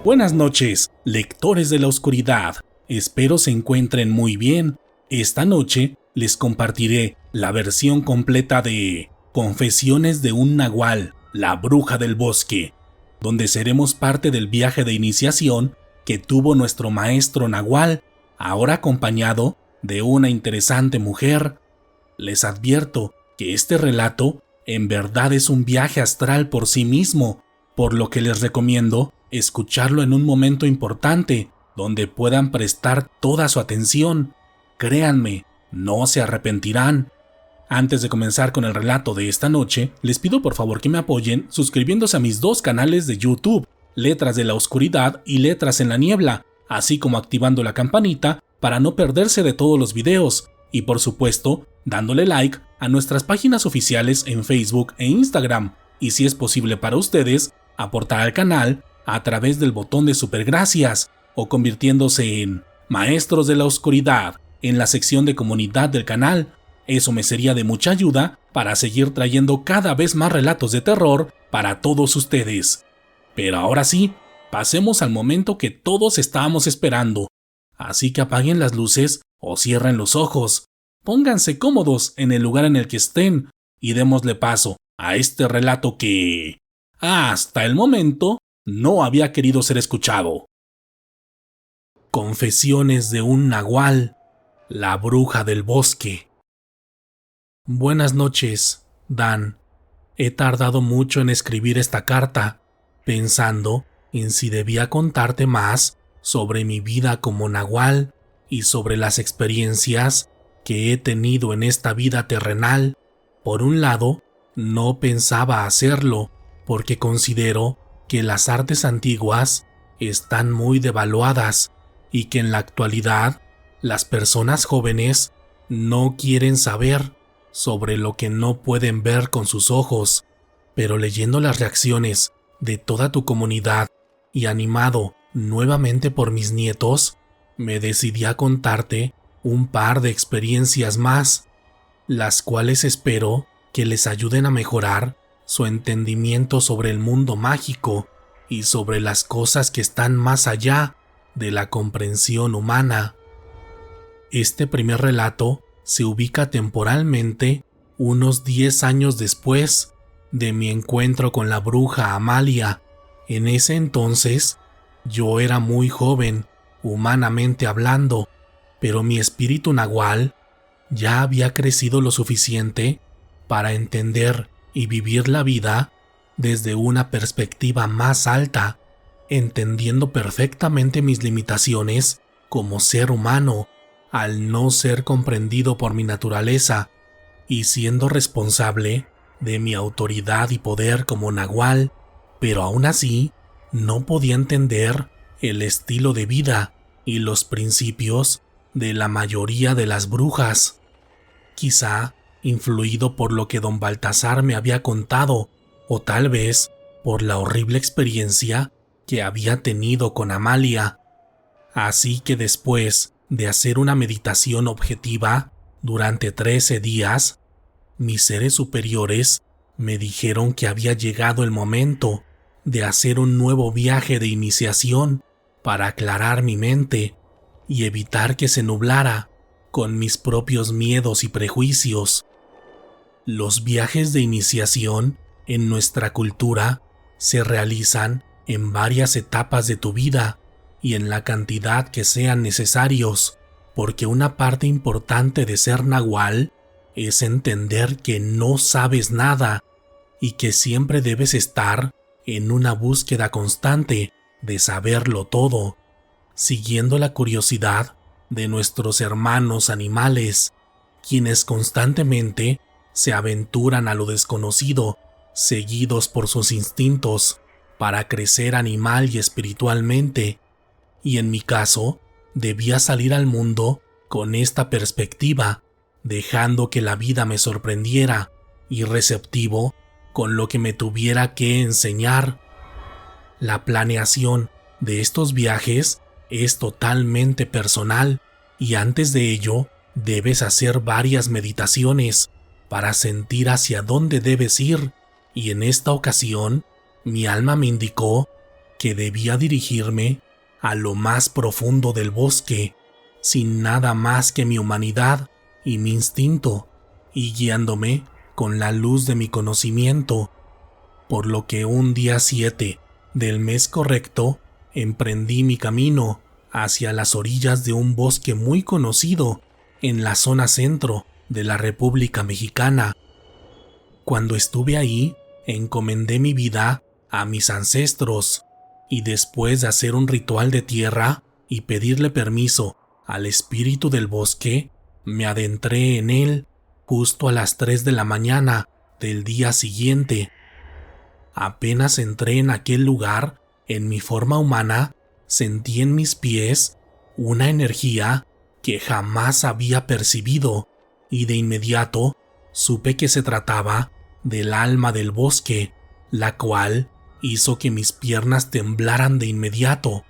Buenas noches, lectores de la oscuridad. Espero se encuentren muy bien. Esta noche les compartiré la versión completa de Confesiones de un Nahual, la bruja del bosque, donde seremos parte del viaje de iniciación que tuvo nuestro maestro Nahual, ahora acompañado de una interesante mujer. Les advierto que este relato en verdad es un viaje astral por sí mismo, por lo que les recomiendo escucharlo en un momento importante, donde puedan prestar toda su atención. Créanme, no se arrepentirán. Antes de comenzar con el relato de esta noche, les pido por favor que me apoyen suscribiéndose a mis dos canales de YouTube, Letras de la Oscuridad y Letras en la Niebla, así como activando la campanita para no perderse de todos los videos, y por supuesto, dándole like a nuestras páginas oficiales en Facebook e Instagram, y si es posible para ustedes, aportar al canal a través del botón de supergracias o convirtiéndose en Maestros de la Oscuridad en la sección de comunidad del canal. Eso me sería de mucha ayuda para seguir trayendo cada vez más relatos de terror para todos ustedes. Pero ahora sí, pasemos al momento que todos estábamos esperando. Así que apaguen las luces o cierren los ojos. Pónganse cómodos en el lugar en el que estén y démosle paso a este relato que, hasta el momento, no había querido ser escuchado. Confesiones de un Nahual, la bruja del bosque. Buenas noches, Dan. He tardado mucho en escribir esta carta, pensando en si debía contarte más sobre mi vida como Nahual y sobre las experiencias que he tenido en esta vida terrenal. Por un lado, no pensaba hacerlo, porque considero que las artes antiguas están muy devaluadas y que en la actualidad las personas jóvenes no quieren saber sobre lo que no pueden ver con sus ojos. Pero leyendo las reacciones de toda tu comunidad y animado nuevamente por mis nietos, me decidí a contarte un par de experiencias más, las cuales espero que les ayuden a mejorar su entendimiento sobre el mundo mágico y sobre las cosas que están más allá de la comprensión humana. Este primer relato se ubica temporalmente unos 10 años después de mi encuentro con la bruja Amalia. En ese entonces, yo era muy joven, humanamente hablando, pero mi espíritu nahual ya había crecido lo suficiente para entender y vivir la vida desde una perspectiva más alta, entendiendo perfectamente mis limitaciones como ser humano al no ser comprendido por mi naturaleza y siendo responsable de mi autoridad y poder como nahual, pero aún así no podía entender el estilo de vida y los principios de la mayoría de las brujas. Quizá influido por lo que don Baltasar me había contado, o tal vez por la horrible experiencia que había tenido con Amalia. Así que después de hacer una meditación objetiva durante 13 días, mis seres superiores me dijeron que había llegado el momento de hacer un nuevo viaje de iniciación para aclarar mi mente y evitar que se nublara con mis propios miedos y prejuicios. Los viajes de iniciación en nuestra cultura se realizan en varias etapas de tu vida y en la cantidad que sean necesarios, porque una parte importante de ser nahual es entender que no sabes nada y que siempre debes estar en una búsqueda constante de saberlo todo, siguiendo la curiosidad de nuestros hermanos animales, quienes constantemente se aventuran a lo desconocido, seguidos por sus instintos, para crecer animal y espiritualmente. Y en mi caso, debía salir al mundo con esta perspectiva, dejando que la vida me sorprendiera y receptivo con lo que me tuviera que enseñar. La planeación de estos viajes es totalmente personal y antes de ello debes hacer varias meditaciones para sentir hacia dónde debes ir, y en esta ocasión mi alma me indicó que debía dirigirme a lo más profundo del bosque, sin nada más que mi humanidad y mi instinto, y guiándome con la luz de mi conocimiento, por lo que un día 7 del mes correcto emprendí mi camino hacia las orillas de un bosque muy conocido en la zona centro de la República Mexicana. Cuando estuve ahí, encomendé mi vida a mis ancestros, y después de hacer un ritual de tierra y pedirle permiso al espíritu del bosque, me adentré en él justo a las 3 de la mañana del día siguiente. Apenas entré en aquel lugar, en mi forma humana, sentí en mis pies una energía que jamás había percibido, y de inmediato supe que se trataba del alma del bosque, la cual hizo que mis piernas temblaran de inmediato,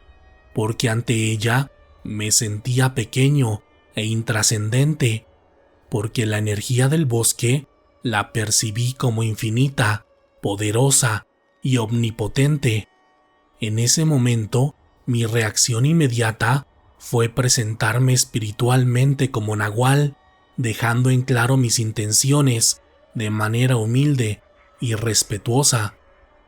porque ante ella me sentía pequeño e intrascendente, porque la energía del bosque la percibí como infinita, poderosa y omnipotente. En ese momento, mi reacción inmediata fue presentarme espiritualmente como nahual, dejando en claro mis intenciones de manera humilde y respetuosa,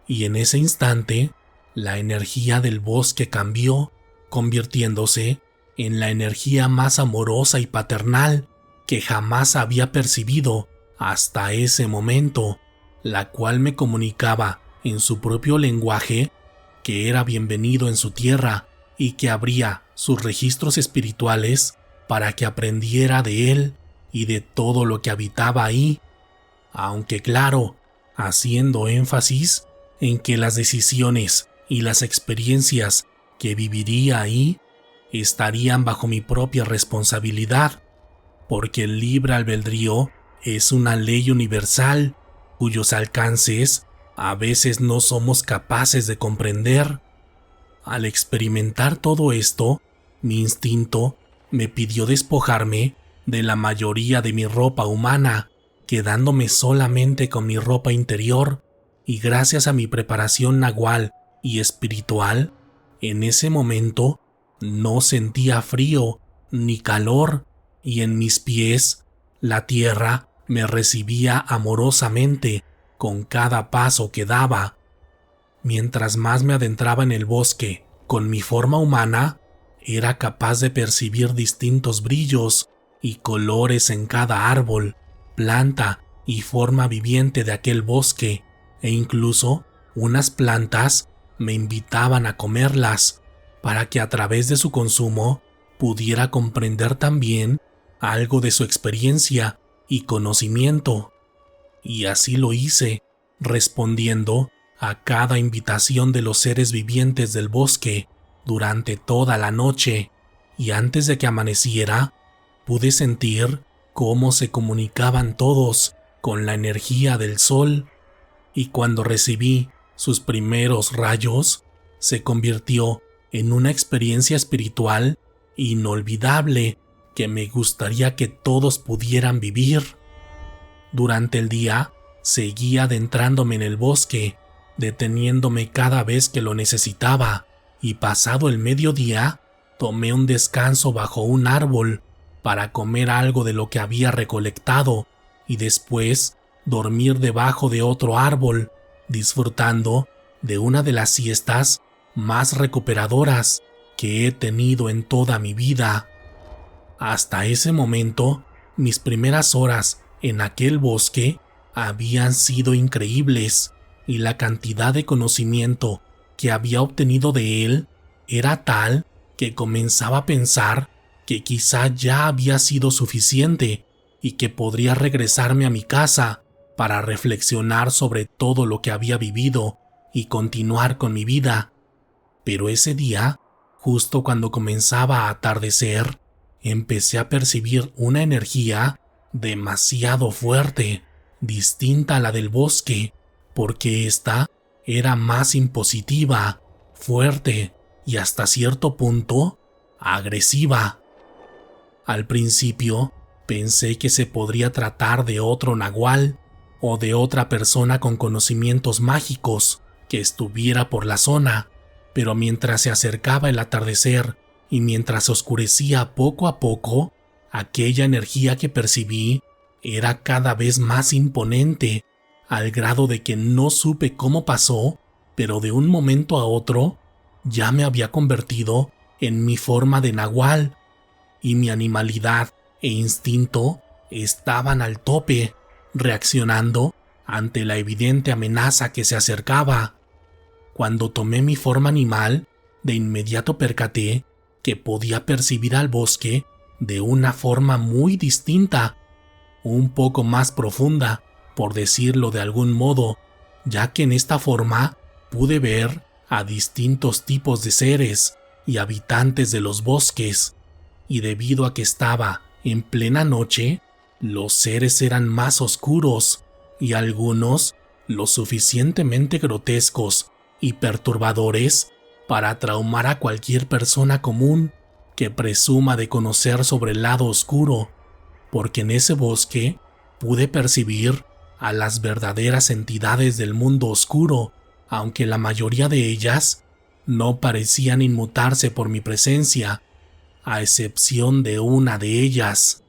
y en ese instante, la energía del bosque cambió, convirtiéndose en la energía más amorosa y paternal que jamás había percibido hasta ese momento, la cual me comunicaba en su propio lenguaje que era bienvenido en su tierra y que abría sus registros espirituales para que aprendiera de él y de todo lo que habitaba ahí, aunque claro, haciendo énfasis en que las decisiones y las experiencias que viviría ahí estarían bajo mi propia responsabilidad, porque el libre albedrío es una ley universal cuyos alcances a veces no somos capaces de comprender. Al experimentar todo esto, mi instinto me pidió despojarme de la mayoría de mi ropa humana, quedándome solamente con mi ropa interior, y gracias a mi preparación nahual y espiritual, en ese momento no sentía frío ni calor, y en mis pies la tierra me recibía amorosamente con cada paso que daba. Mientras más me adentraba en el bosque con mi forma humana, era capaz de percibir distintos brillos y colores en cada árbol, planta y forma viviente de aquel bosque, e incluso unas plantas me invitaban a comerlas, para que a través de su consumo pudiera comprender también algo de su experiencia y conocimiento. Y así lo hice, respondiendo a cada invitación de los seres vivientes del bosque durante toda la noche, y antes de que amaneciera, pude sentir cómo se comunicaban todos con la energía del sol, y cuando recibí sus primeros rayos, se convirtió en una experiencia espiritual inolvidable que me gustaría que todos pudieran vivir. Durante el día, seguí adentrándome en el bosque, deteniéndome cada vez que lo necesitaba, y pasado el mediodía, tomé un descanso bajo un árbol para comer algo de lo que había recolectado, y después dormir debajo de otro árbol, disfrutando de una de las siestas más recuperadoras que he tenido en toda mi vida. Hasta ese momento, mis primeras horas en aquel bosque habían sido increíbles, y la cantidad de conocimiento que había obtenido de él era tal que comenzaba a pensar que quizá ya había sido suficiente y que podría regresarme a mi casa para reflexionar sobre todo lo que había vivido y continuar con mi vida. Pero ese día, justo cuando comenzaba a atardecer, empecé a percibir una energía demasiado fuerte, distinta a la del bosque, porque esta era más impositiva, fuerte y hasta cierto punto agresiva. Al principio pensé que se podría tratar de otro nahual o de otra persona con conocimientos mágicos que estuviera por la zona, pero mientras se acercaba el atardecer y mientras oscurecía poco a poco, aquella energía que percibí era cada vez más imponente, al grado de que no supe cómo pasó, pero de un momento a otro ya me había convertido en mi forma de nahual, y mi animalidad e instinto estaban al tope, reaccionando ante la evidente amenaza que se acercaba. Cuando tomé mi forma animal, de inmediato percaté que podía percibir al bosque de una forma muy distinta, un poco más profunda, por decirlo de algún modo, ya que en esta forma pude ver a distintos tipos de seres y habitantes de los bosques, y debido a que estaba en plena noche, los seres eran más oscuros y algunos lo suficientemente grotescos y perturbadores para traumar a cualquier persona común que presuma de conocer sobre el lado oscuro, porque en ese bosque pude percibir a las verdaderas entidades del mundo oscuro, aunque la mayoría de ellas no parecían inmutarse por mi presencia, a excepción de una de ellas,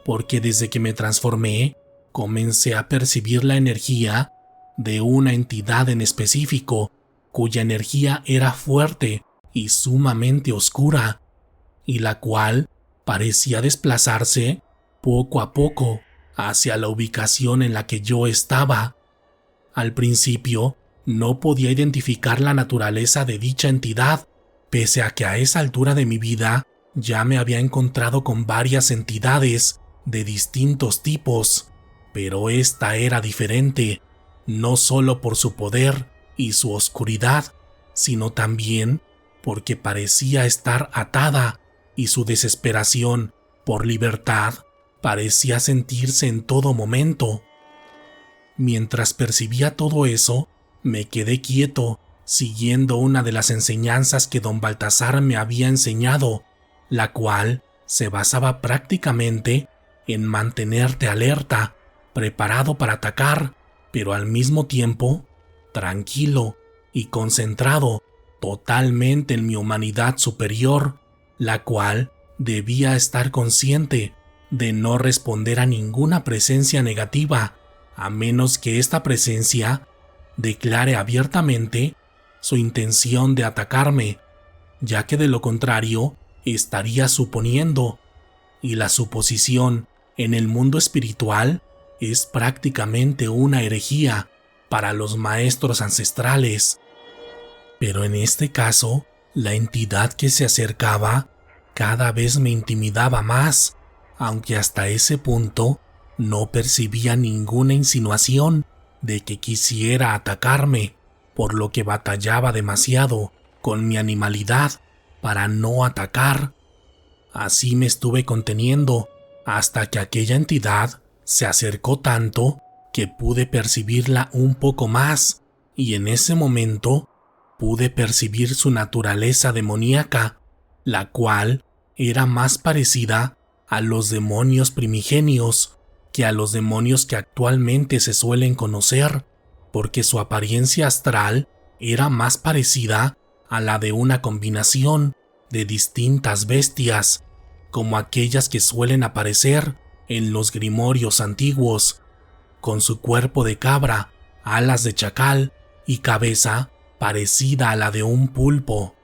porque desde que me transformé, comencé a percibir la energía de una entidad en específico, cuya energía era fuerte y sumamente oscura, y la cual parecía desplazarse poco a poco hacia la ubicación en la que yo estaba. Al principio, no podía identificar la naturaleza de dicha entidad, pese a que a esa altura de mi vida ya me había encontrado con varias entidades de distintos tipos, pero esta era diferente, no solo por su poder y su oscuridad, sino también porque parecía estar atada y su desesperación por libertad parecía sentirse en todo momento. Mientras percibía todo eso, me quedé quieto, siguiendo una de las enseñanzas que don Baltasar me había enseñado, la cual se basaba prácticamente en mantenerte alerta, preparado para atacar, pero al mismo tiempo tranquilo y concentrado totalmente en mi humanidad superior, la cual debía estar consciente de no responder a ninguna presencia negativa, a menos que esta presencia declare abiertamente su intención de atacarme, ya que de lo contrario estaría suponiendo, y la suposición en el mundo espiritual es prácticamente una herejía para los maestros ancestrales. Pero en este caso, la entidad que se acercaba cada vez me intimidaba más, aunque hasta ese punto no percibía ninguna insinuación de que quisiera atacarme, por lo que batallaba demasiado con mi animalidad para no atacar. Así me estuve conteniendo hasta que aquella entidad se acercó tanto que pude percibirla un poco más, y en ese momento pude percibir su naturaleza demoníaca, la cual era más parecida a los demonios primigenios que a los demonios que actualmente se suelen conocer, porque su apariencia astral era más parecida a la de una combinación de distintas bestias, como aquellas que suelen aparecer en los grimorios antiguos, con su cuerpo de cabra, alas de chacal y cabeza parecida a la de un pulpo.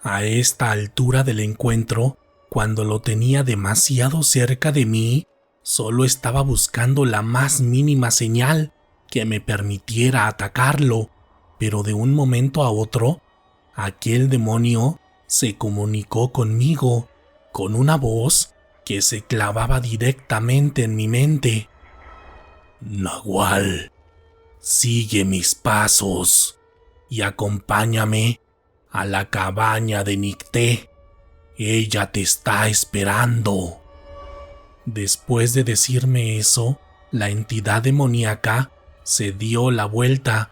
A esta altura del encuentro, cuando lo tenía demasiado cerca de mí, solo estaba buscando la más mínima señal que me permitiera atacarlo, pero de un momento a otro, aquel demonio se comunicó conmigo, con una voz que se clavaba directamente en mi mente. Nahual, sigue mis pasos y acompáñame a la cabaña de Nicté. Ella te está esperando. Después de decirme eso, la entidad demoníaca se dio la vuelta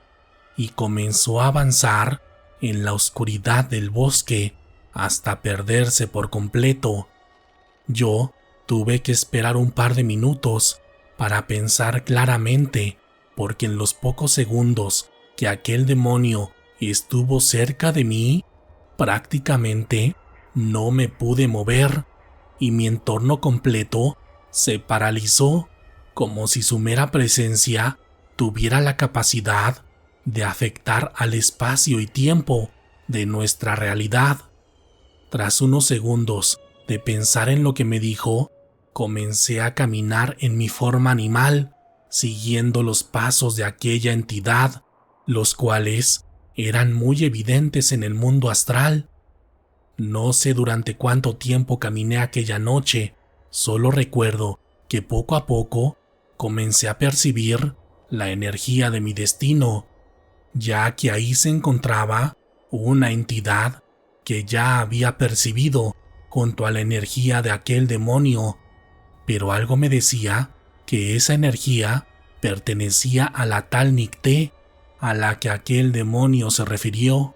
y comenzó a avanzar en la oscuridad del bosque hasta perderse por completo. Yo tuve que esperar un par de minutos para pensar claramente, porque en los pocos segundos que aquel demonio estuvo cerca de mí. Prácticamente no me pude mover y mi entorno completo se paralizó, como si su mera presencia tuviera la capacidad de afectar al espacio y tiempo de nuestra realidad. Tras unos segundos de pensar en lo que me dijo, comencé a caminar en mi forma animal, siguiendo los pasos de aquella entidad, los cuales eran muy evidentes en el mundo astral. No sé durante cuánto tiempo caminé aquella noche, solo recuerdo que poco a poco comencé a percibir la energía de mi destino, ya que ahí se encontraba una entidad que ya había percibido junto a la energía de aquel demonio, pero algo me decía que esa energía pertenecía a la tal Nicté a la que aquel demonio se refirió.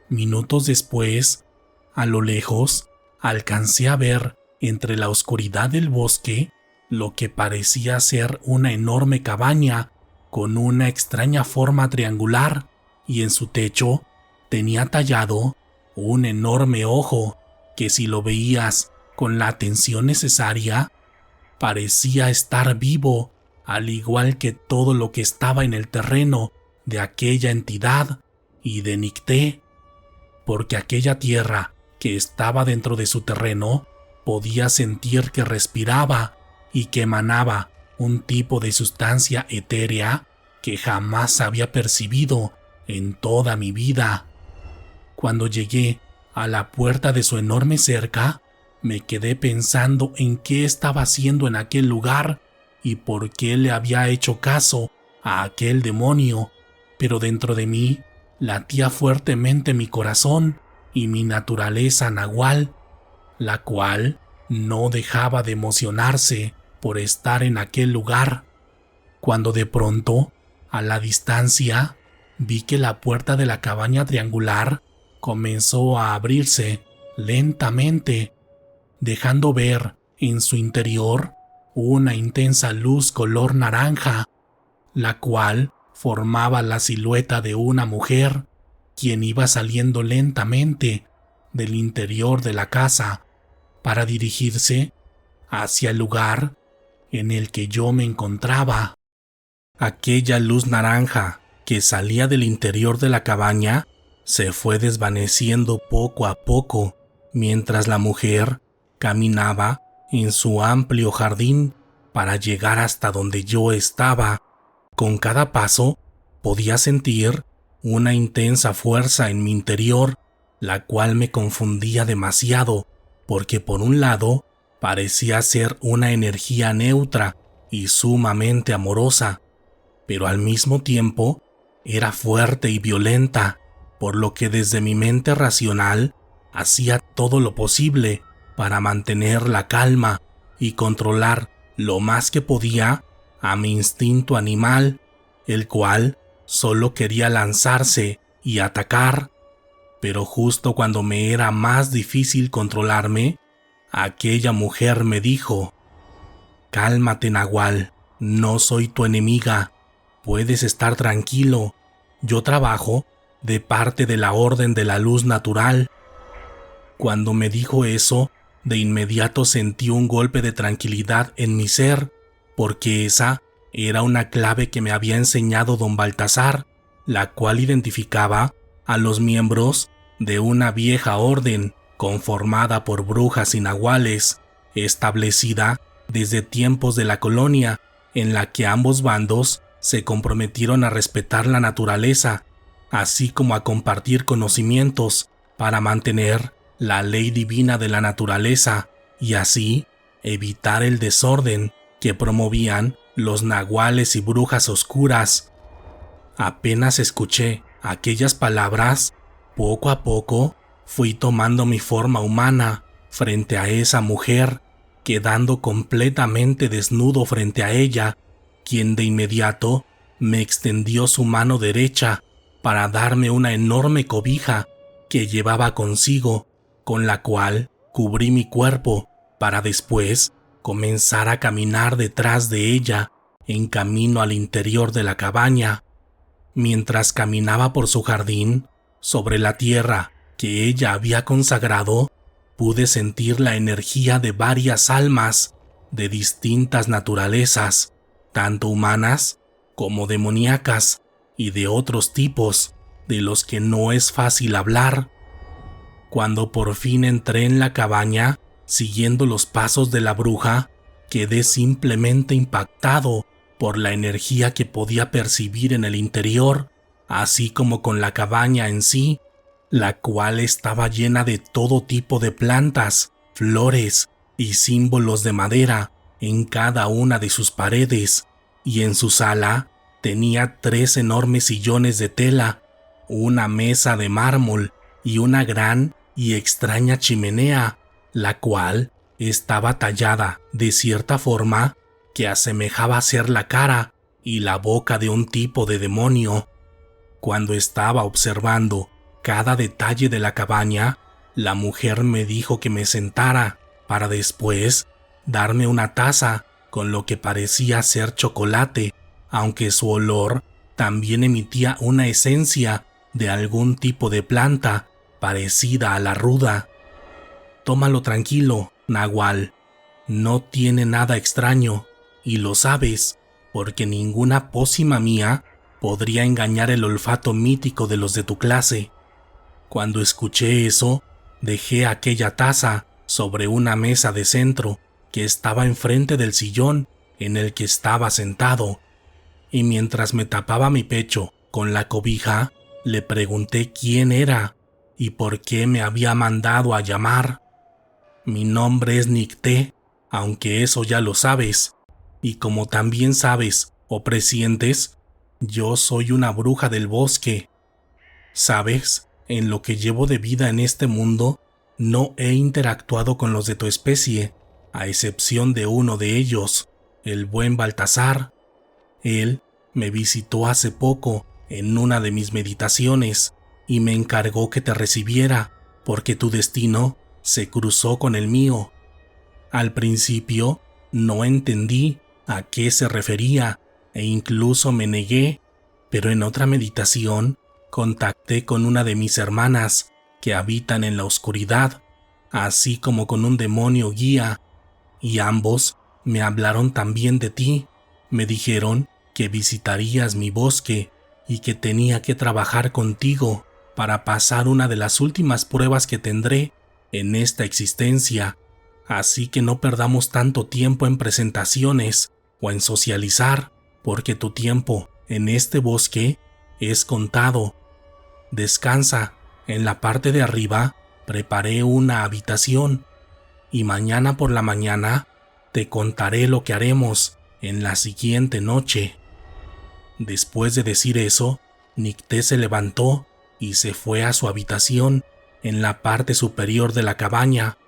Minutos después, a lo lejos, alcancé a ver entre la oscuridad del bosque lo que parecía ser una enorme cabaña con una extraña forma triangular, y en su techo tenía tallado un enorme ojo que, si lo veías con la atención necesaria, parecía estar vivo, al igual que todo lo que estaba en el terreno de aquella entidad y de Nicté, porque aquella tierra que estaba dentro de su terreno podía sentir que respiraba y que emanaba un tipo de sustancia etérea que jamás había percibido en toda mi vida. Cuando llegué a la puerta de su enorme cerca, me quedé pensando en qué estaba haciendo en aquel lugar y por qué le había hecho caso a aquel demonio, pero dentro de mí latía fuertemente mi corazón y mi naturaleza nahual, la cual no dejaba de emocionarse por estar en aquel lugar, cuando de pronto, a la distancia, vi que la puerta de la cabaña triangular comenzó a abrirse lentamente, dejando ver en su interior una intensa luz color naranja, la cual formaba la silueta de una mujer, quien iba saliendo lentamente del interior de la casa para dirigirse hacia el lugar en el que yo me encontraba. Aquella luz naranja que salía del interior de la cabaña se fue desvaneciendo poco a poco mientras la mujer caminaba en su amplio jardín para llegar hasta donde yo estaba. Con cada paso podía sentir una intensa fuerza en mi interior, la cual me confundía demasiado, porque por un lado parecía ser una energía neutra y sumamente amorosa, pero al mismo tiempo era fuerte y violenta, por lo que desde mi mente racional hacía todo lo posible para mantener la calma y controlar lo más que podía a mi instinto animal, el cual solo quería lanzarse y atacar. Pero justo cuando me era más difícil controlarme, aquella mujer me dijo: «Cálmate, Nahual, no soy tu enemiga, puedes estar tranquilo, yo trabajo de parte de la Orden de la Luz Natural». Cuando me dijo eso, de inmediato sentí un golpe de tranquilidad en mi ser, porque esa era una clave que me había enseñado don Baltasar, la cual identificaba a los miembros de una vieja orden conformada por brujas y nahuales, establecida desde tiempos de la colonia, en la que ambos bandos se comprometieron a respetar la naturaleza, así como a compartir conocimientos para mantener la ley divina de la naturaleza y así evitar el desorden que promovían los nahuales y brujas oscuras. Apenas escuché aquellas palabras, poco a poco fui tomando mi forma humana frente a esa mujer, quedando completamente desnudo frente a ella, quien de inmediato me extendió su mano derecha para darme una enorme cobija que llevaba consigo, con la cual cubrí mi cuerpo para después comenzar a caminar detrás de ella en camino al interior de la cabaña. Mientras caminaba por su jardín, sobre la tierra que ella había consagrado, pude sentir la energía de varias almas de distintas naturalezas, tanto humanas como demoníacas y de otros tipos de los que no es fácil hablar. Cuando por fin entré en la cabaña, siguiendo los pasos de la bruja, quedé simplemente impactado por la energía que podía percibir en el interior, así como con la cabaña en sí, la cual estaba llena de todo tipo de plantas, flores y símbolos de madera en cada una de sus paredes, y en su sala tenía 3 enormes sillones de tela, una mesa de mármol y una gran y extraña chimenea, la cual estaba tallada de cierta forma que asemejaba ser la cara y la boca de un tipo de demonio. Cuando estaba observando cada detalle de la cabaña, la mujer me dijo que me sentara para después darme una taza con lo que parecía ser chocolate, aunque su olor también emitía una esencia de algún tipo de planta parecida a la ruda. Tómalo tranquilo, Nahual. No tiene nada extraño, y lo sabes, porque ninguna pócima mía podría engañar el olfato mítico de los de tu clase. Cuando escuché eso, dejé aquella taza sobre una mesa de centro que estaba enfrente del sillón en el que estaba sentado, y mientras me tapaba mi pecho con la cobija, le pregunté quién era y por qué me había mandado a llamar. Mi nombre es Nicté, aunque eso ya lo sabes, y como también sabes o presientes, yo soy una bruja del bosque. ¿Sabes? En lo que llevo de vida en este mundo, no he interactuado con los de tu especie, a excepción de uno de ellos, el buen Baltasar. Él me visitó hace poco en una de mis meditaciones y me encargó que te recibiera porque tu destino se cruzó con el mío. Al principio no entendí a qué se refería e incluso me negué, pero en otra meditación contacté con una de mis hermanas que habitan en la oscuridad, así como con un demonio guía, y ambos me hablaron también de ti. Me dijeron que visitarías mi bosque y que tenía que trabajar contigo para pasar una de las últimas pruebas que tendré en esta existencia, así que no perdamos tanto tiempo en presentaciones o en socializar, porque tu tiempo en este bosque es contado. Descansa, en la parte de arriba preparé una habitación y mañana por la mañana te contaré lo que haremos en la siguiente noche. Después de decir eso, Nicté se levantó y se fue a su habitación en la parte superior de la cabaña,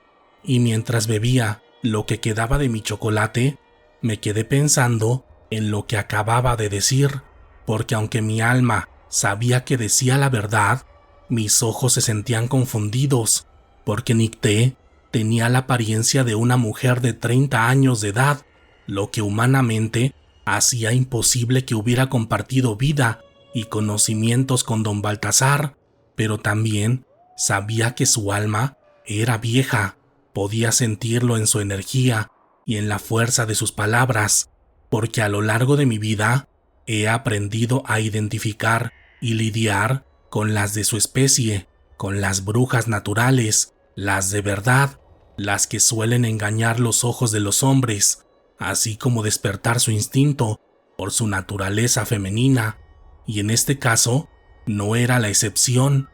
y mientras bebía lo que quedaba de mi chocolate, me quedé pensando en lo que acababa de decir, porque aunque mi alma sabía que decía la verdad, mis ojos se sentían confundidos, porque Nicté tenía la apariencia de una mujer de 30 años de edad, lo que humanamente hacía imposible que hubiera compartido vida y conocimientos con don Baltasar, pero también sabía que su alma era vieja, podía sentirlo en su energía y en la fuerza de sus palabras, porque a lo largo de mi vida he aprendido a identificar y lidiar con las de su especie, con las brujas naturales, las de verdad, las que suelen engañar los ojos de los hombres, así como despertar su instinto por su naturaleza femenina, y en este caso no era la excepción,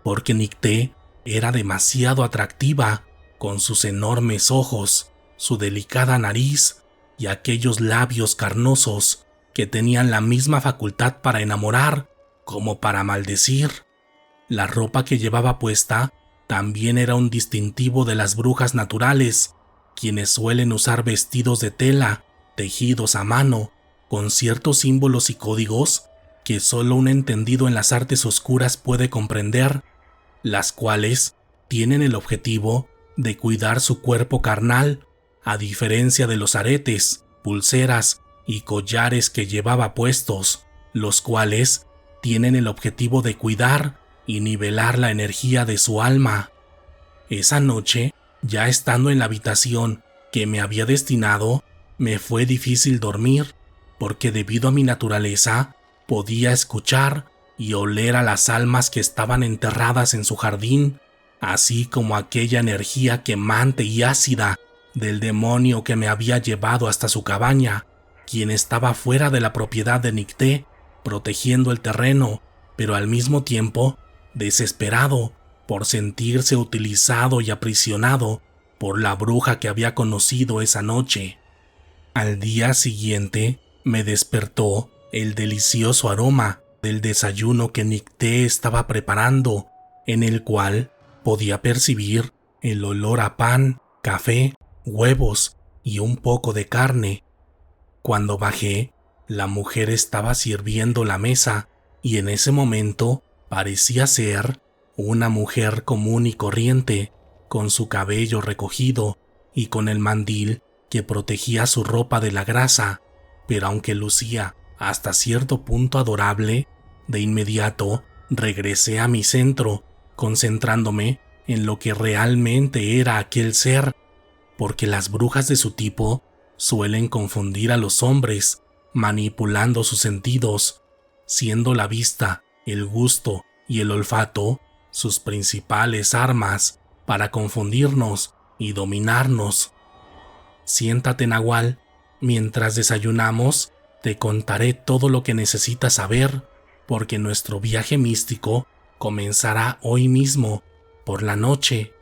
porque Nicté era demasiado atractiva, con sus enormes ojos, su delicada nariz y aquellos labios carnosos que tenían la misma facultad para enamorar como para maldecir. La ropa que llevaba puesta también era un distintivo de las brujas naturales, quienes suelen usar vestidos de tela, tejidos a mano, con ciertos símbolos y códigos que solo un entendido en las artes oscuras puede comprender, las cuales tienen el objetivo de cuidar su cuerpo carnal, a diferencia de los aretes, pulseras y collares que llevaba puestos, los cuales tienen el objetivo de cuidar y nivelar la energía de su alma. Esa noche, ya estando en la habitación que me había destinado, me fue difícil dormir, porque debido a mi naturaleza, podía escuchar y oler a las almas que estaban enterradas en su jardín, así como aquella energía quemante y ácida del demonio que me había llevado hasta su cabaña, quien estaba fuera de la propiedad de Nicté, protegiendo el terreno, pero al mismo tiempo desesperado por sentirse utilizado y aprisionado por la bruja que había conocido esa noche. Al día siguiente me despertó el delicioso aroma del desayuno que Nicté estaba preparando, en el cual podía percibir el olor a pan, café, huevos y un poco de carne. Cuando bajé, la mujer estaba sirviendo la mesa y en ese momento parecía ser una mujer común y corriente, con su cabello recogido y con el mandil que protegía su ropa de la grasa, pero aunque lucía hasta cierto punto adorable, de inmediato regresé a mi centro, concentrándome en lo que realmente era aquel ser, porque las brujas de su tipo suelen confundir a los hombres, manipulando sus sentidos, siendo la vista, el gusto y el olfato sus principales armas para confundirnos y dominarnos. Siéntate, Nahual, mientras desayunamos, te contaré todo lo que necesitas saber, porque nuestro viaje místico comenzará hoy mismo, por la noche.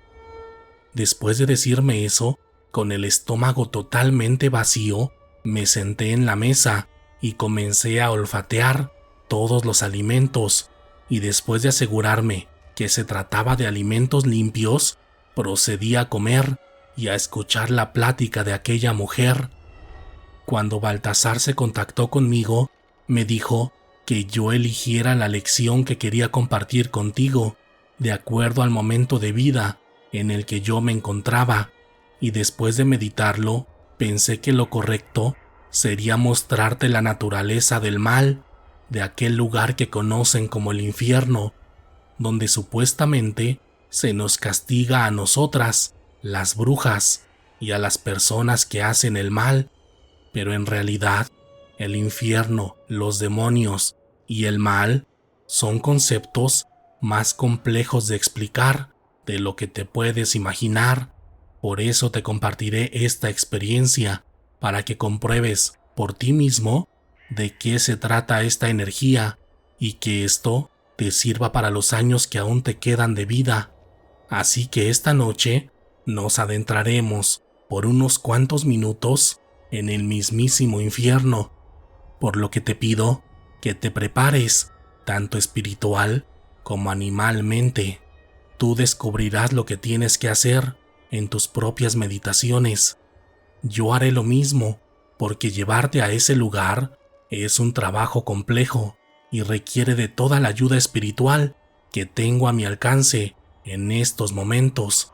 Después de decirme eso, con el estómago totalmente vacío, me senté en la mesa y comencé a olfatear todos los alimentos, y después de asegurarme que se trataba de alimentos limpios, procedí a comer y a escuchar la plática de aquella mujer. Cuando Baltasar se contactó conmigo, me dijo que yo eligiera la lección que quería compartir contigo, de acuerdo al momento de vida en el que yo me encontraba, y después de meditarlo, pensé que lo correcto sería mostrarte la naturaleza del mal, de aquel lugar que conocen como el infierno, donde supuestamente se nos castiga a nosotras, las brujas, y a las personas que hacen el mal, pero en realidad el infierno, los demonios y el mal son conceptos más complejos de explicar de lo que te puedes imaginar. Por eso te compartiré esta experiencia, para que compruebes por ti mismo de qué se trata esta energía y que esto te sirva para los años que aún te quedan de vida. Así que esta noche nos adentraremos por unos cuantos minutos en el mismísimo infierno, por lo que te pido que te prepares, tanto espiritual como animalmente. Tú descubrirás lo que tienes que hacer en tus propias meditaciones. Yo haré lo mismo, porque llevarte a ese lugar es un trabajo complejo y requiere de toda la ayuda espiritual que tengo a mi alcance en estos momentos.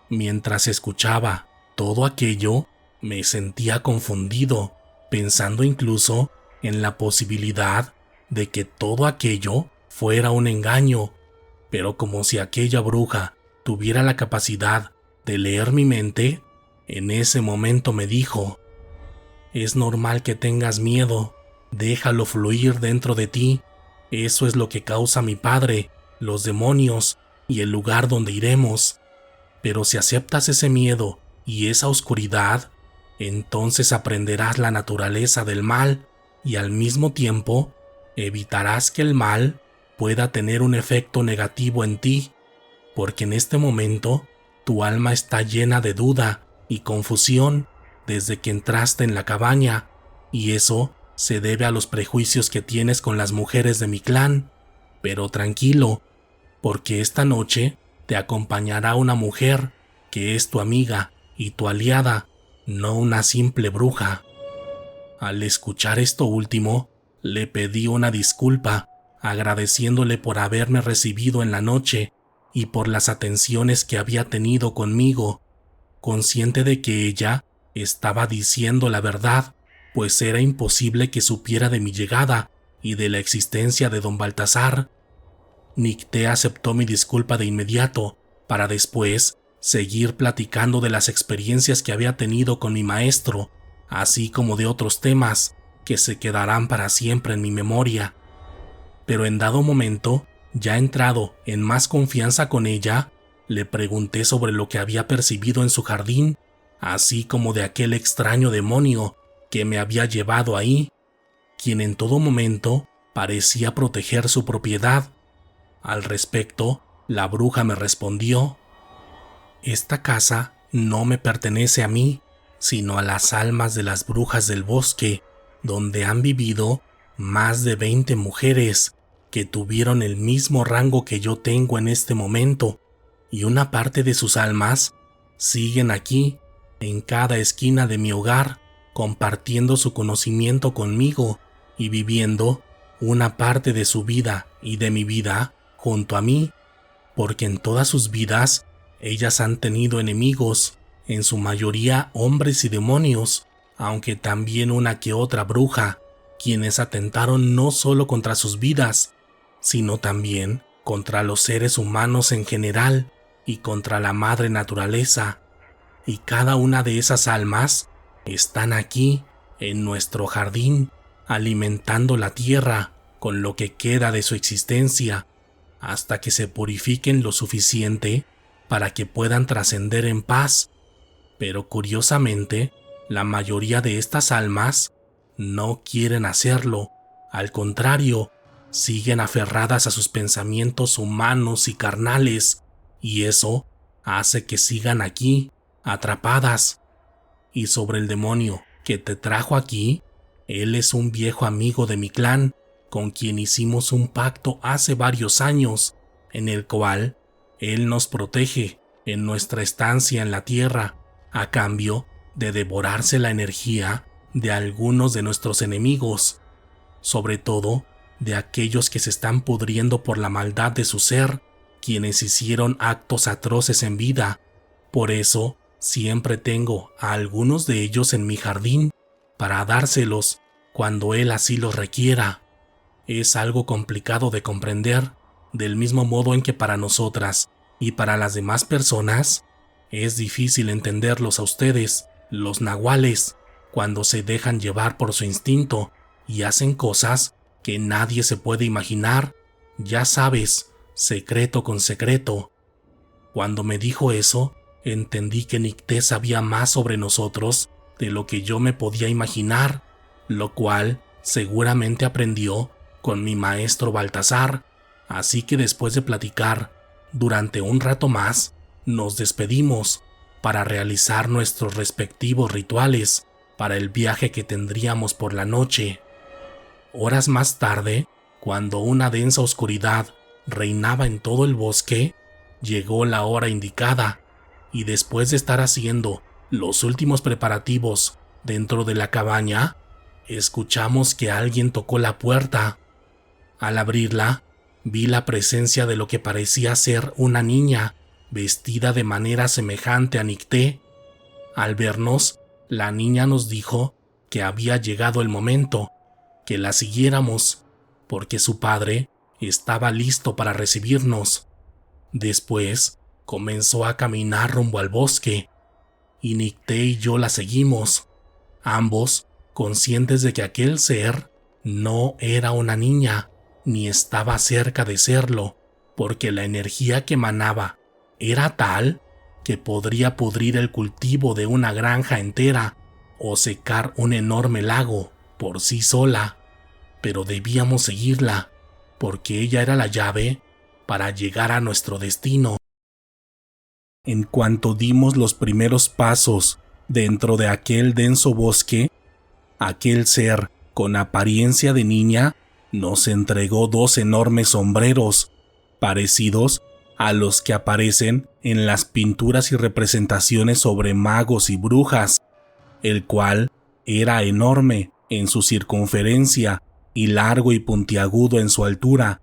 Mientras escuchaba todo aquello, me sentía confundido, pensando incluso en la posibilidad de que todo aquello fuera un engaño, pero como si aquella bruja tuviera la capacidad de leer mi mente, en ese momento me dijo: «Es normal que tengas miedo, déjalo fluir dentro de ti, eso es lo que causa mi padre, los demonios y el lugar donde iremos. Pero si aceptas ese miedo y esa oscuridad, entonces aprenderás la naturaleza del mal y al mismo tiempo evitarás que el mal pueda tener un efecto negativo en ti, porque en este momento tu alma está llena de duda y confusión desde que entraste en la cabaña, y eso se debe a los prejuicios que tienes con las mujeres de mi clan. Pero tranquilo, porque esta noche te acompañará una mujer que es tu amiga y tu aliada, no una simple bruja». Al escuchar esto último, le pedí una disculpa, agradeciéndole por haberme recibido en la noche y por las atenciones que había tenido conmigo, consciente de que ella estaba diciendo la verdad, pues era imposible que supiera de mi llegada y de la existencia de don Baltasar. Nicté aceptó mi disculpa de inmediato, para después seguir platicando de las experiencias que había tenido con mi maestro, así como de otros temas que se quedarán para siempre en mi memoria. Pero en dado momento, ya entrado en más confianza con ella, le pregunté sobre lo que había percibido en su jardín, así como de aquel extraño demonio que me había llevado ahí, quien en todo momento parecía proteger su propiedad. Al respecto, la bruja me respondió: «Esta casa no me pertenece a mí, sino a las almas de las brujas del bosque, donde han vivido más de 20 mujeres que tuvieron el mismo rango que yo tengo en este momento, y una parte de sus almas siguen aquí, en cada esquina de mi hogar, compartiendo su conocimiento conmigo y viviendo una parte de su vida y de mi vida junto a mí, porque en todas sus vidas ellas han tenido enemigos, en su mayoría hombres y demonios, aunque también una que otra bruja, quienes atentaron no solo contra sus vidas, sino también contra los seres humanos en general y contra la madre naturaleza. Y cada una de esas almas están aquí, en nuestro jardín, alimentando la tierra con lo que queda de su existencia, hasta que se purifiquen lo suficiente para que puedan trascender en paz. Pero curiosamente, la mayoría de estas almas no quieren hacerlo. Al contrario, siguen aferradas a sus pensamientos humanos y carnales, y eso hace que sigan aquí, atrapadas. Y sobre el demonio que te trajo aquí, él es un viejo amigo de mi clan, con quien hicimos un pacto hace varios años, en el cual él nos protege en nuestra estancia en la tierra, a cambio de devorarse la energía de algunos de nuestros enemigos, sobre todo de aquellos que se están pudriendo por la maldad de su ser, quienes hicieron actos atroces en vida. Por eso, siempre tengo a algunos de ellos en mi jardín para dárselos cuando él así los requiera. Es algo complicado de comprender, del mismo modo en que para nosotras y para las demás personas es difícil entenderlos a ustedes, los nahuales, cuando se dejan llevar por su instinto y hacen cosas que nadie se puede imaginar. Ya sabes, secreto con secreto. Cuando me dijo eso, entendí que Nicté sabía más sobre nosotros de lo que yo me podía imaginar, lo cual seguramente aprendió con mi maestro Baltasar, así que después de platicar durante un rato más, nos despedimos para realizar nuestros respectivos rituales para el viaje que tendríamos por la noche. Horas más tarde, cuando una densa oscuridad reinaba en todo el bosque, llegó la hora indicada, y después de estar haciendo los últimos preparativos dentro de la cabaña, escuchamos que alguien tocó la puerta. Al abrirla, vi la presencia de lo que parecía ser una niña, vestida de manera semejante a Nicté. Al vernos, la niña nos dijo que había llegado el momento, que la siguiéramos, porque su padre estaba listo para recibirnos. Después, comenzó a caminar rumbo al bosque, y Nicté y yo la seguimos, ambos conscientes de que aquel ser no era una niña, ni estaba cerca de serlo, porque la energía que emanaba era tal que podría pudrir el cultivo de una granja entera o secar un enorme lago por sí sola, pero debíamos seguirla, porque ella era la llave para llegar a nuestro destino. En cuanto dimos los primeros pasos dentro de aquel denso bosque, aquel ser con apariencia de niña nos entregó 2 enormes sombreros, parecidos a los que aparecen en las pinturas y representaciones sobre magos y brujas, el cual era enorme en su circunferencia y largo y puntiagudo en su altura.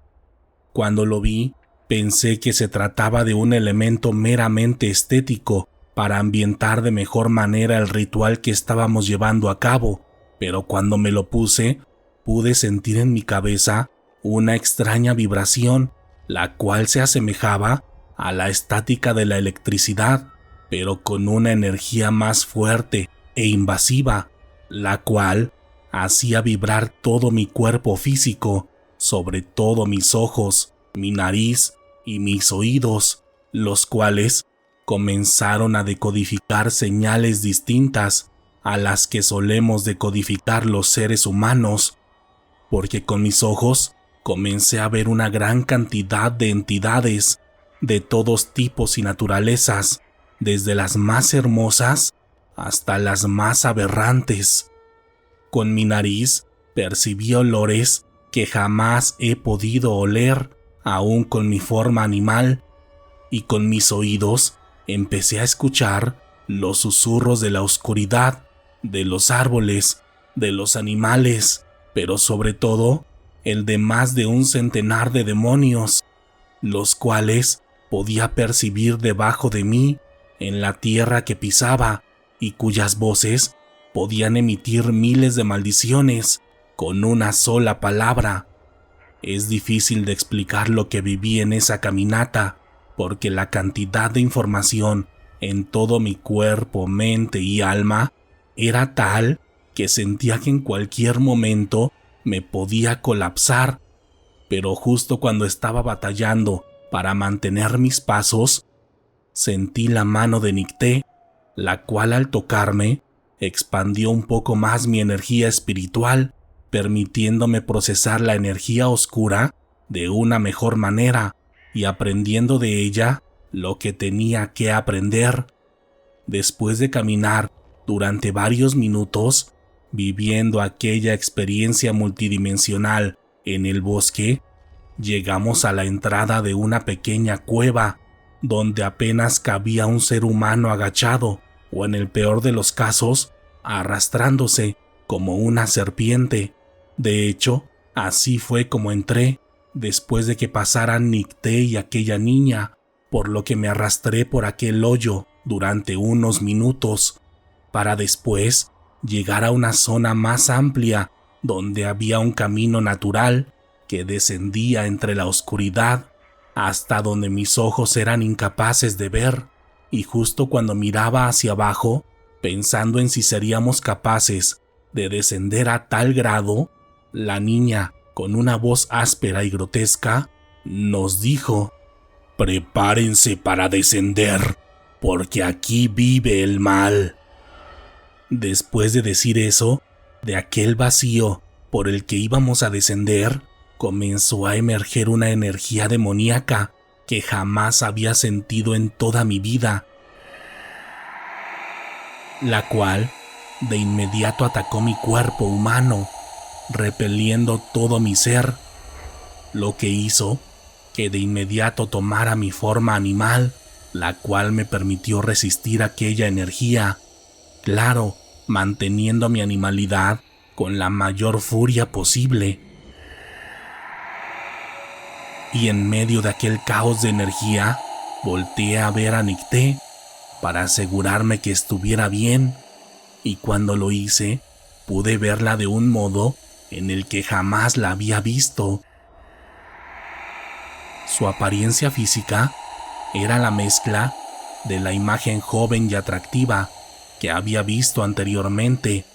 Cuando lo vi, pensé que se trataba de un elemento meramente estético para ambientar de mejor manera el ritual que estábamos llevando a cabo, pero cuando me lo puse, pude sentir en mi cabeza una extraña vibración, la cual se asemejaba a la estática de la electricidad, pero con una energía más fuerte e invasiva, la cual hacía vibrar todo mi cuerpo físico, sobre todo mis ojos, mi nariz y mis oídos, los cuales comenzaron a decodificar señales distintas a las que solemos decodificar los seres humanos, porque con mis ojos comencé a ver una gran cantidad de entidades de todos tipos y naturalezas, desde las más hermosas hasta las más aberrantes. Con mi nariz percibí olores que jamás he podido oler, aún con mi forma animal, y con mis oídos empecé a escuchar los susurros de la oscuridad, de los árboles, de los animales, pero sobre todo el de más de 100 de demonios, los cuales podía percibir debajo de mí, en la tierra que pisaba, y cuyas voces podían emitir miles de maldiciones con una sola palabra. Es difícil de explicar lo que viví en esa caminata, porque la cantidad de información en todo mi cuerpo, mente y alma era tal que sentía que en cualquier momento me podía colapsar, pero justo cuando estaba batallando para mantener mis pasos, sentí la mano de Nicté, la cual al tocarme expandió un poco más mi energía espiritual, permitiéndome procesar la energía oscura de una mejor manera y aprendiendo de ella lo que tenía que aprender. Después de caminar durante varios minutos, viviendo aquella experiencia multidimensional en el bosque, llegamos a la entrada de una pequeña cueva, donde apenas cabía un ser humano agachado, o en el peor de los casos, arrastrándose como una serpiente. De hecho, así fue como entré, después de que pasaran Nicté y aquella niña, por lo que me arrastré por aquel hoyo durante unos minutos, para después llegar a una zona más amplia, donde había un camino natural que descendía entre la oscuridad hasta donde mis ojos eran incapaces de ver, y justo cuando miraba hacia abajo, pensando en si seríamos capaces de descender a tal grado, la niña, con una voz áspera y grotesca, nos dijo: «Prepárense para descender, porque aquí vive el mal». Después de decir eso, de aquel vacío por el que íbamos a descender, comenzó a emerger una energía demoníaca que jamás había sentido en toda mi vida, la cual de inmediato atacó mi cuerpo humano, repeliendo todo mi ser, lo que hizo que de inmediato tomara mi forma animal, la cual me permitió resistir aquella energía, claro, manteniendo mi animalidad con la mayor furia posible. Y en medio de aquel caos de energía, volteé a ver a Nicté para asegurarme que estuviera bien, y cuando lo hice, pude verla de un modo en el que jamás la había visto. Su apariencia física era la mezcla de la imagen joven y atractiva que había visto anteriormente,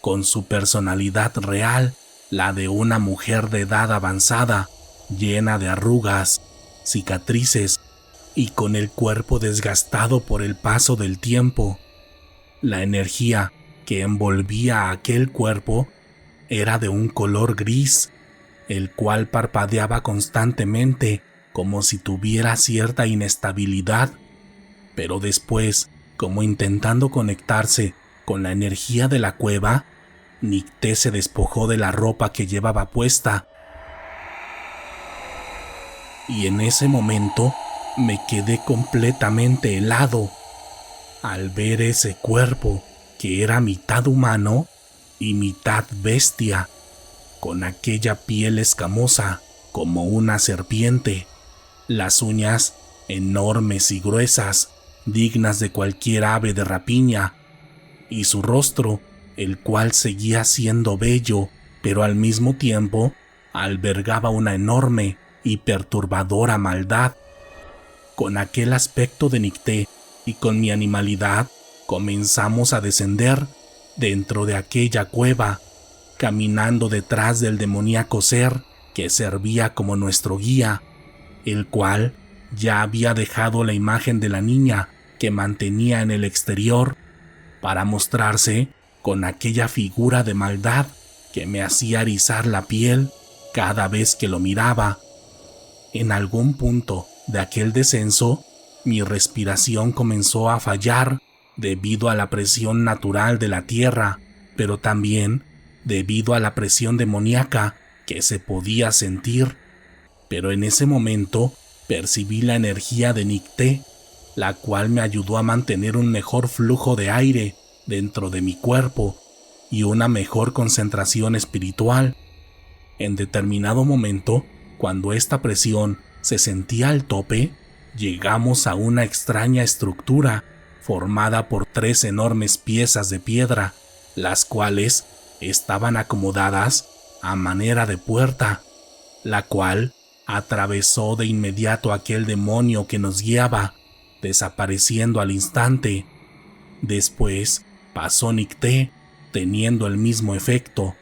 con su personalidad real, la de una mujer de edad avanzada, llena de arrugas, cicatrices y con el cuerpo desgastado por el paso del tiempo. La energía que envolvía a aquel cuerpo era de un color gris, el cual parpadeaba constantemente como si tuviera cierta inestabilidad, pero después, como intentando conectarse con la energía de la cueva, Nicté se despojó de la ropa que llevaba puesta. Y en ese momento me quedé completamente helado al ver ese cuerpo que era mitad humano y mitad bestia, con aquella piel escamosa como una serpiente, las uñas enormes y gruesas, dignas de cualquier ave de rapiña, y su rostro, el cual seguía siendo bello pero al mismo tiempo albergaba una enorme y perturbadora maldad. Con aquel aspecto de Nicté y con mi animalidad, comenzamos a descender dentro de aquella cueva, caminando detrás del demoníaco ser que servía como nuestro guía, el cual ya había dejado la imagen de la niña que mantenía en el exterior para mostrarse con aquella figura de maldad que me hacía erizar la piel cada vez que lo miraba. En algún punto de aquel descenso, mi respiración comenzó a fallar debido a la presión natural de la tierra, pero también debido a la presión demoníaca que se podía sentir. Pero en ese momento percibí la energía de Nicté, la cual me ayudó a mantener un mejor flujo de aire dentro de mi cuerpo y una mejor concentración espiritual. En determinado momento, cuando esta presión se sentía al tope, llegamos a una extraña estructura formada por 3 enormes piezas de piedra, las cuales estaban acomodadas a manera de puerta, la cual atravesó de inmediato aquel demonio que nos guiaba, desapareciendo al instante. Después pasó Nicté, teniendo el mismo efecto,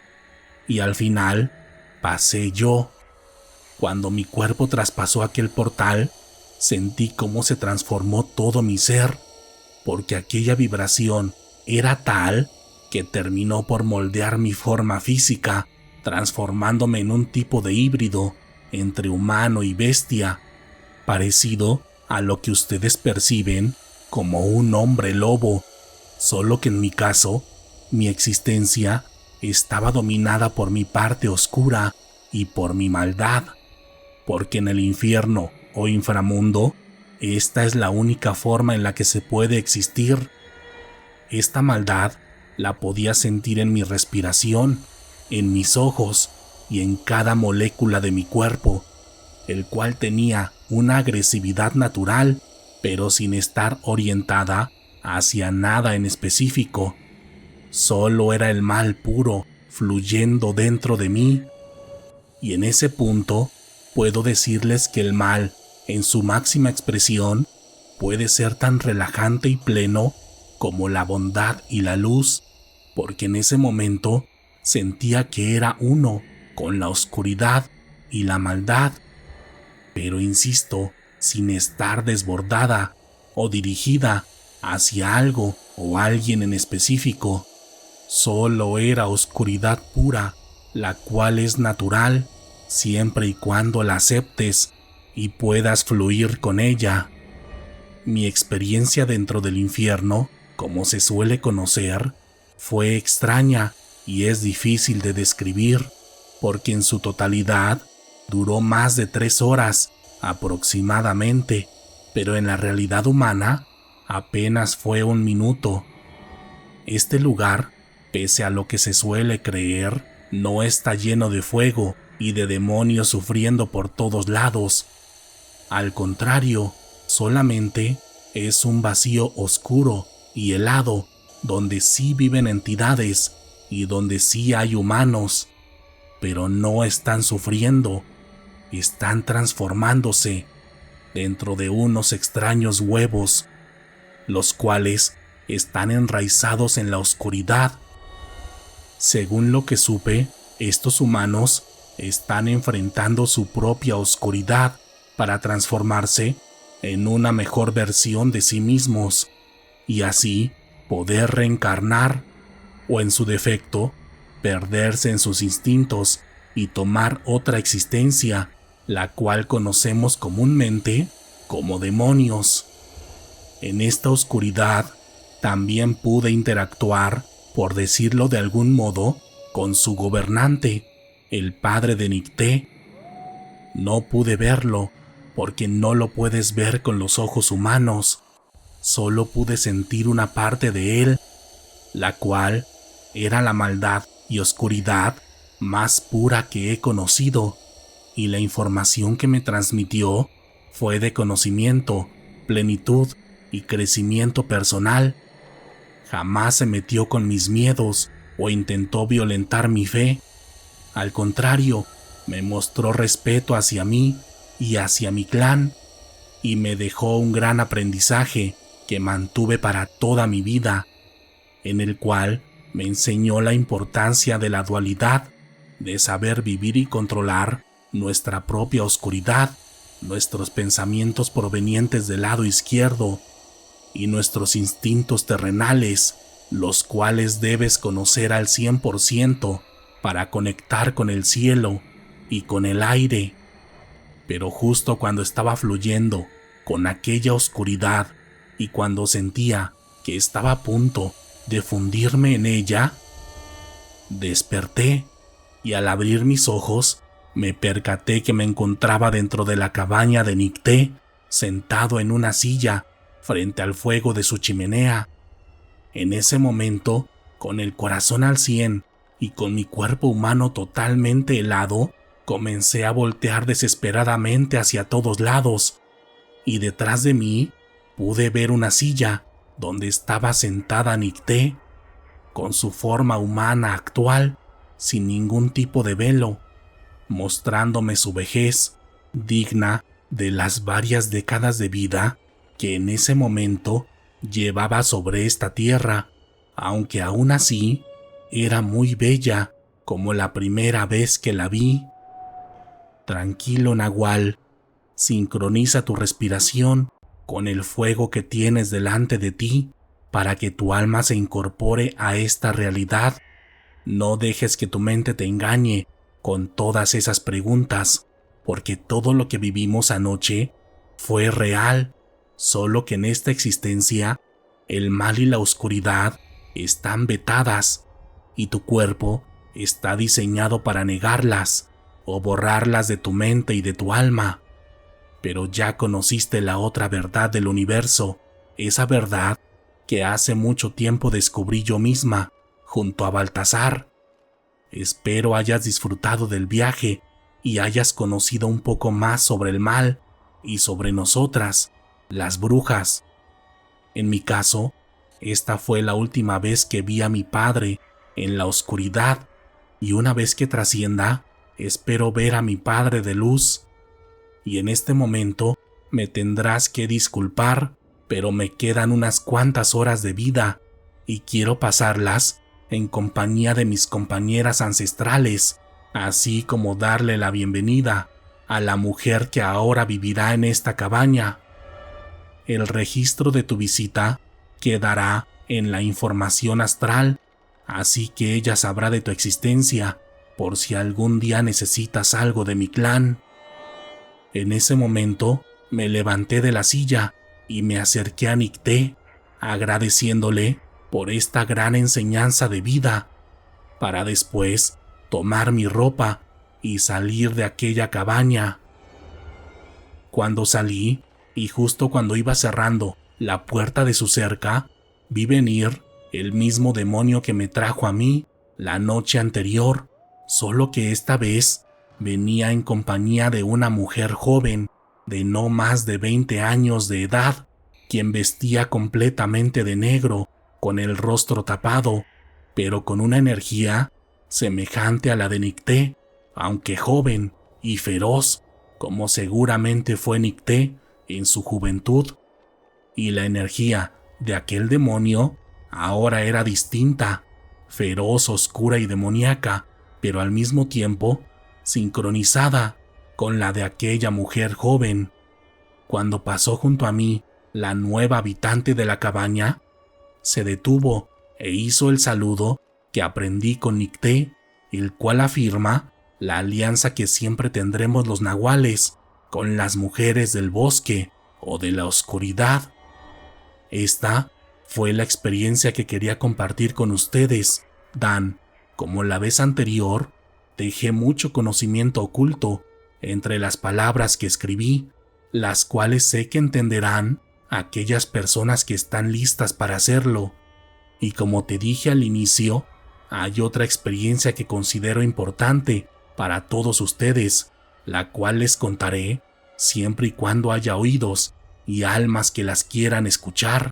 y al final pasé yo. Cuando mi cuerpo traspasó aquel portal, sentí cómo se transformó todo mi ser, porque aquella vibración era tal que terminó por moldear mi forma física, transformándome en un tipo de híbrido entre humano y bestia, parecido a lo que ustedes perciben como un hombre lobo, solo que en mi caso, mi existencia estaba dominada por mi parte oscura y por mi maldad, porque en el infierno o inframundo, esta es la única forma en la que se puede existir. Esta maldad la podía sentir en mi respiración, en mis ojos y en cada molécula de mi cuerpo, el cual tenía una agresividad natural, pero sin estar orientada hacia nada en específico. Solo era el mal puro fluyendo dentro de mí. Y en ese punto puedo decirles que el mal, en su máxima expresión, puede ser tan relajante y pleno como la bondad y la luz, porque en ese momento sentía que era uno con la oscuridad y la maldad, pero insisto, sin estar desbordada o dirigida hacia algo o alguien en específico. Solo era oscuridad pura, la cual es natural siempre y cuando la aceptes y puedas fluir con ella. Mi experiencia dentro del infierno, como se suele conocer, fue extraña y es difícil de describir, porque en su totalidad duró más de 3 horas aproximadamente, pero en la realidad humana apenas fue 1 minuto. Este lugar, pese a lo que se suele creer, no está lleno de fuego y de demonios sufriendo por todos lados. Al contrario, solamente es un vacío oscuro y helado, donde sí viven entidades y donde sí hay humanos, pero no están sufriendo, están transformándose dentro de unos extraños huevos, los cuales están enraizados en la oscuridad. Según lo que supe, estos humanos están enfrentando su propia oscuridad para transformarse en una mejor versión de sí mismos y así poder reencarnar o, en su defecto, perderse en sus instintos y tomar otra existencia, la cual conocemos comúnmente como demonios. En esta oscuridad también pude interactuar, por decirlo de algún modo, con su gobernante, el padre de Nicté. No pude verlo, porque no lo puedes ver con los ojos humanos. Solo pude sentir una parte de él, la cual era la maldad y oscuridad más pura que he conocido, y la información que me transmitió fue de conocimiento, plenitud y crecimiento personal. Jamás se metió con mis miedos o intentó violentar mi fe, Al contrario, me mostró respeto hacia mí y hacia mi clan, y me dejó un gran aprendizaje que mantuve para toda mi vida, en el cual me enseñó la importancia de la dualidad, de saber vivir y controlar nuestra propia oscuridad, nuestros pensamientos provenientes del lado izquierdo y nuestros instintos terrenales, los cuales debes conocer al 100% para conectar con el cielo y con el aire. Pero justo cuando estaba fluyendo con aquella oscuridad y cuando sentía que estaba a punto de fundirme en ella, desperté y al abrir mis ojos me percaté que me encontraba dentro de la cabaña de Nicté, sentado en una silla frente al fuego de su chimenea. En ese momento, con el corazón al 100 y con mi cuerpo humano totalmente helado, comencé a voltear desesperadamente hacia todos lados, y detrás de mí pude ver una silla donde estaba sentada Nicté, con su forma humana actual, sin ningún tipo de velo, mostrándome su vejez, digna de las varias décadas de vida que en ese momento llevaba sobre esta tierra, aunque aún así era muy bella como la primera vez que la vi. Tranquilo, Nahual, sincroniza tu respiración con el fuego que tienes delante de ti para que tu alma se incorpore a esta realidad. No dejes que tu mente te engañe con todas esas preguntas, porque todo lo que vivimos anoche fue real, solo que en esta existencia el mal y la oscuridad están vetadas y tu cuerpo está diseñado para negarlas o borrarlas de tu mente y de tu alma. Pero ya conociste la otra verdad del universo, esa verdad que hace mucho tiempo descubrí yo misma junto a Baltasar. Espero hayas disfrutado del viaje y hayas conocido un poco más sobre el mal y sobre nosotras, las brujas. En mi caso, esta fue la última vez que vi a mi padre en la oscuridad, y una vez que trascienda, espero ver a mi padre de luz. Y en este momento me tendrás que disculpar, pero me quedan unas cuantas horas de vida y quiero pasarlas en compañía de mis compañeras ancestrales, así como darle la bienvenida a la mujer que ahora vivirá en esta cabaña. El registro de tu visita quedará en la información astral, así que ella sabrá de tu existencia por si algún día necesitas algo de mi clan. En ese momento me levanté de la silla y me acerqué a Nicté, agradeciéndole por esta gran enseñanza de vida, para después tomar mi ropa y salir de aquella cabaña. Cuando salí, y justo cuando iba cerrando la puerta de su cerca, vi venir el mismo demonio que me trajo a mí la noche anterior, solo que esta vez venía en compañía de una mujer joven de no más de 20 años de edad, quien vestía completamente de negro, con el rostro tapado, pero con una energía semejante a la de Nicté, aunque joven y feroz, como seguramente fue Nicté en su juventud. Y la energía de aquel demonio ahora era distinta, feroz, oscura y demoníaca, pero al mismo tiempo sincronizada con la de aquella mujer joven. Cuando pasó junto a mí la nueva habitante de la cabaña, se detuvo e hizo el saludo que aprendí con Nicté, el cual afirma la alianza que siempre tendremos los nahuales con las mujeres del bosque o de la oscuridad. Esta fue la experiencia que quería compartir con ustedes, Dan. Como la vez anterior, dejé mucho conocimiento oculto entre las palabras que escribí, las cuales sé que entenderán aquellas personas que están listas para hacerlo. Y como te dije al inicio, hay otra experiencia que considero importante para todos ustedes, la cual les contaré siempre y cuando haya oídos y almas que las quieran escuchar.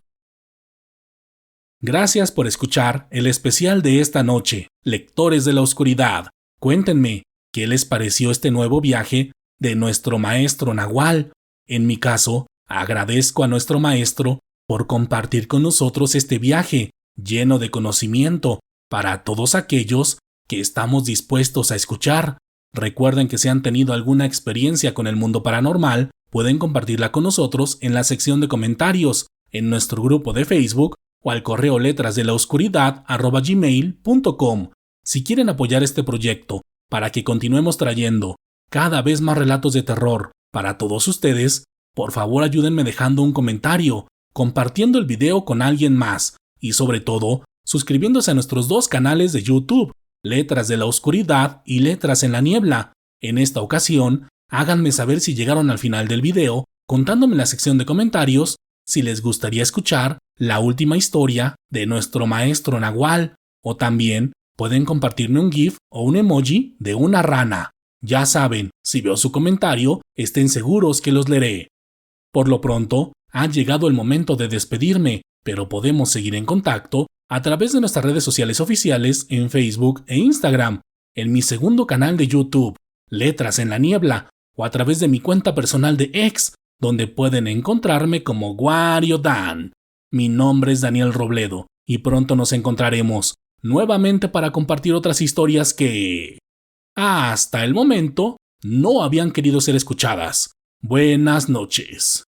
Gracias por escuchar el especial de esta noche, Lectores de la Oscuridad, Cuéntenme, ¿qué les pareció este nuevo viaje de nuestro maestro Nahual? En mi caso, agradezco a nuestro maestro por compartir con nosotros este viaje lleno de conocimiento para todos aquellos que estamos dispuestos a escuchar. Recuerden que si han tenido alguna experiencia con el mundo paranormal, pueden compartirla con nosotros en la sección de comentarios, en nuestro grupo de Facebook o al correo letrasdelaoscuridad@gmail.com. Si quieren apoyar este proyecto para que continuemos trayendo cada vez más relatos de terror para todos ustedes, por favor ayúdenme dejando un comentario, compartiendo el video con alguien más y sobre todo suscribiéndose a nuestros 2 canales de YouTube, Letras de la Oscuridad y Letras en la Niebla. En esta ocasión, háganme saber si llegaron al final del video, contándome en la sección de comentarios si les gustaría escuchar la última historia de nuestro maestro Nahual, o también pueden compartirme un GIF o un emoji de una rana. Ya saben, si veo su comentario, estén seguros que los leeré. Por lo pronto, ha llegado el momento de despedirme, pero podemos seguir en contacto a través de nuestras redes sociales oficiales en Facebook e Instagram, en mi segundo canal de YouTube, Letras en la Niebla, o a través de mi cuenta personal de X, donde pueden encontrarme como Wario Dan. Mi nombre es Daniel Robledo, y pronto nos encontraremos nuevamente para compartir otras historias que, hasta el momento, no habían querido ser escuchadas. Buenas noches.